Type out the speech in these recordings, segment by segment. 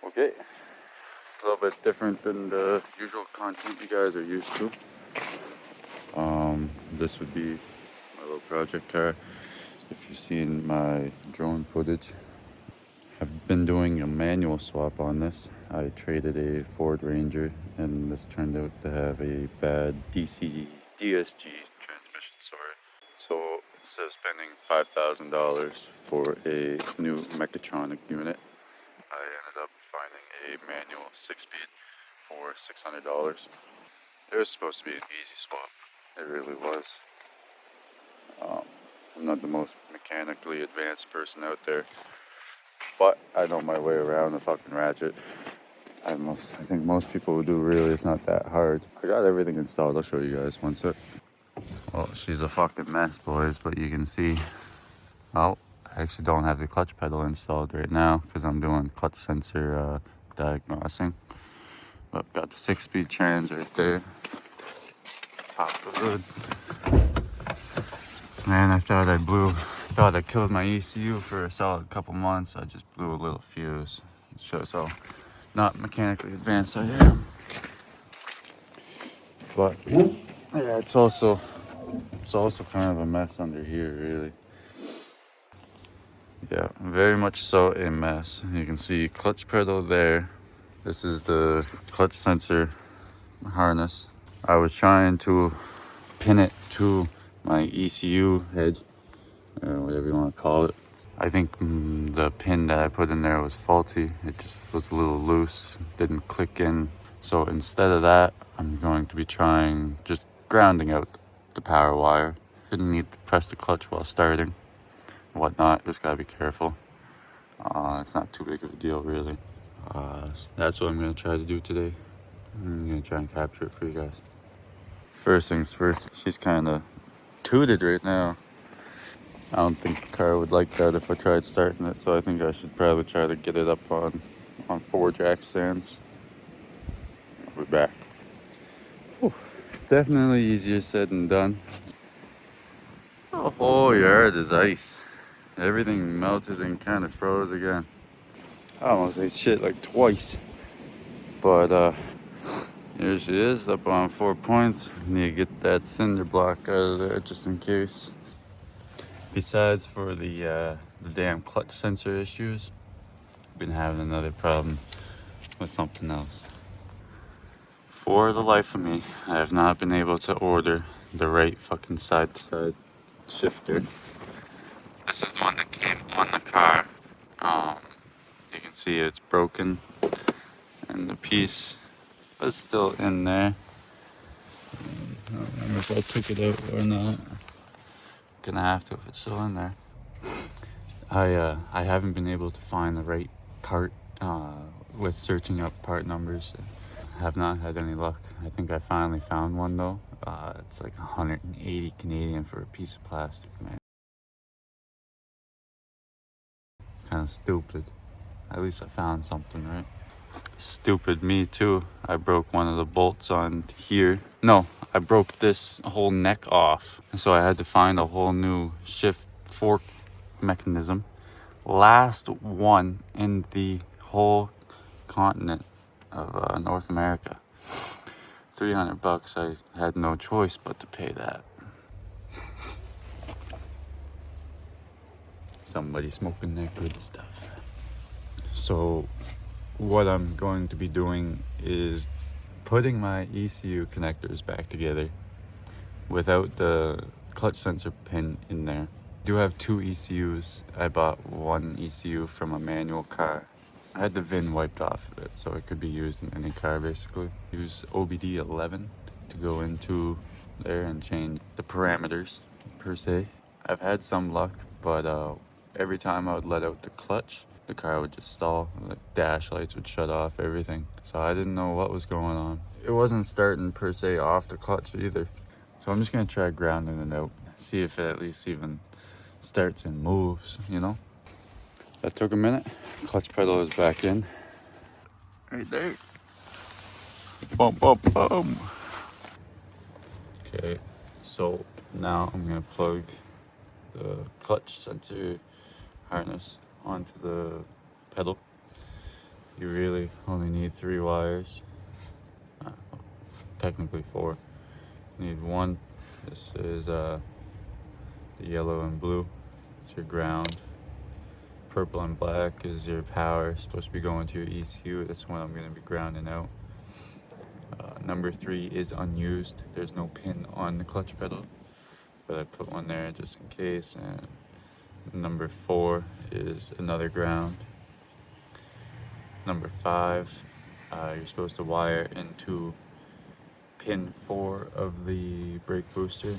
Okay, a little bit different than the usual content you guys are used to. This would be my little project car. If you've seen my drone footage, I've been doing a manual swap on this. I traded a Ford Ranger, and this turned out to have a bad DSG transmission, sorry. So instead of spending $5,000 for a new mechatronic unit, I ended up finding a manual 6-speed for $600. It was supposed to be an easy swap. It really was. I'm not the most mechanically advanced person out there, but I know my way around a fucking ratchet. I think most people would do. Really, it's not that hard. I got everything installed. I'll show you guys one sec. Well, she's a fucking mess, boys, but you can see. Oh, I actually don't have the clutch pedal installed right now because I'm doing clutch sensor diagnosing. But got the 6-speed trans right there. Top of the hood. Man, I thought I killed my ECU for a solid couple months. I just blew a little fuse. It shows how not mechanically advanced I am. But yeah, it's also kind of a mess under here, really. Yeah, very much so a mess. You can see clutch pedal there. This is the clutch sensor harness. I was trying to pin it to my ECU head, whatever you want to call it. I think the pin that I put in there was faulty. It just was a little loose, didn't click in. So instead of that, I'm going to be trying just grounding out the power wire. Didn't need to press the clutch while starting, whatnot. Just gotta be careful. It's not too big of a deal, really. That's what I'm gonna try to do today. I'm gonna try and capture it for you guys. First things first, she's kind of tooted right now. I don't think the car would like that if I tried starting it, so I think I should probably try to get it up on 4 jack stands. We're back. Whew. Definitely easier said than done. The whole yard is ice. Everything melted and kind of froze again. I almost ate shit like twice. But here she is, up on 4 points. Need to get that cinder block out of there just in case. Besides for the damn clutch sensor issues, I've been having another problem with something else. For the life of me, I have not been able to order the right fucking side-to-side shifter. This is the one that came on the car. You can see it's broken, and the piece was still in there. I don't remember if I took it out or not. Gonna have to if it's still in there. I haven't been able to find the right part with searching up part numbers. Have not had any luck. I think I finally found one though. It's like 180 Canadian for a piece of plastic, man. Kind of stupid. At least I found something, right? Stupid me too. I broke one of the bolts on here. No, I broke this whole neck off. So I had to find a whole new shift fork mechanism. Last one in the whole continent of North America. $300. I had no choice but to pay that. Somebody smoking their good stuff. So what I'm going to be doing is putting my ECU connectors back together without the clutch sensor pin in there. I do have 2 ECUs. I bought one ECU from a manual car. I had the VIN wiped off of it, so it could be used in any car basically. Use OBD 11 to go into there and change the parameters per se. I've had some luck, but every time I would let out the clutch, the car would just stall. The dash lights would shut off, everything. So I didn't know what was going on. It wasn't starting per se off the clutch either. So I'm just gonna try grounding it out, see if it at least even starts and moves, you know? That took a minute. Clutch pedal is back in. Right there. Boom, boom, boom. Okay, so now I'm gonna plug the clutch sensor harness onto the pedal. you really only need 3 wires. Technically 4. You need 1. This is the yellow and blue. It's your ground. Purple and black is your power. It's supposed to be going to your ECU. That's what I'm going to be grounding out. Number 3 is unused. There's no pin on the clutch pedal, but I put one there just in case. And number 4 is another ground. Number 5, you're supposed to wire into pin 4 of the brake booster.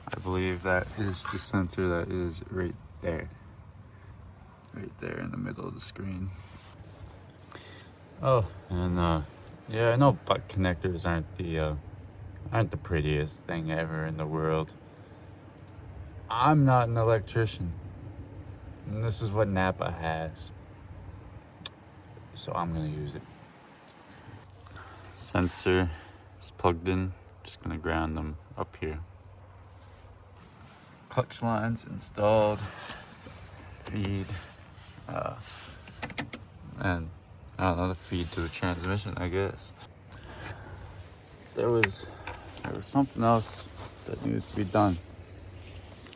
I believe that is the sensor that is right there in the middle of the screen. Oh, and yeah, I know butt connectors aren't the prettiest thing ever in the world. I'm not an electrician, and this is what Napa has, so I'm gonna use it. Sensor is plugged in. Just gonna ground them up here. Clutch lines installed. Feed, and I don't know, the feed to the transmission, I guess. There was something else that needed to be done.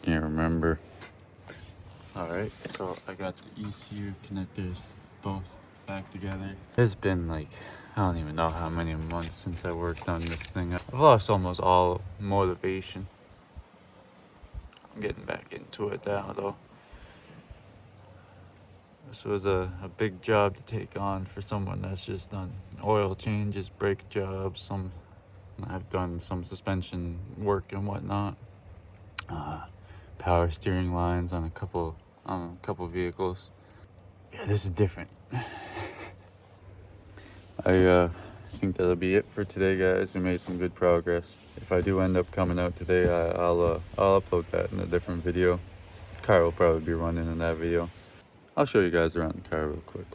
Can't remember. Alright, so I got the ECU connectors both back together. It's been like, I don't even know how many months since I worked on this thing. I've lost almost all motivation. I'm getting back into it now though. This was a big job to take on for someone that's just done oil changes, brake jobs. I've done some suspension work and whatnot. Power steering lines on a couple vehicles. Yeah, this is different. I think that'll be it for today, guys. We made some good progress. If I do end up coming out today, I'll upload that in a different video. Car will probably be running in that video. I'll show you guys around the car real quick.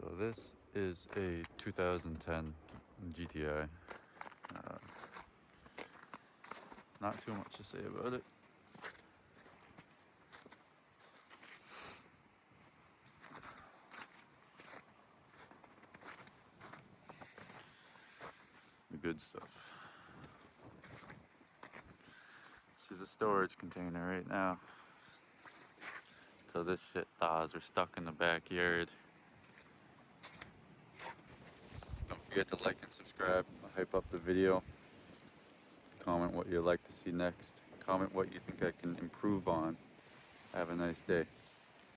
So this is a 2010 GTI. Not too much to say about it. The good stuff. This is a storage container right now. So this shit thaws. We're stuck in the backyard. Don't forget to like and subscribe. I'll hype up the video. Comment what you'd like to see next. Comment what you think I can improve on. Have a nice day.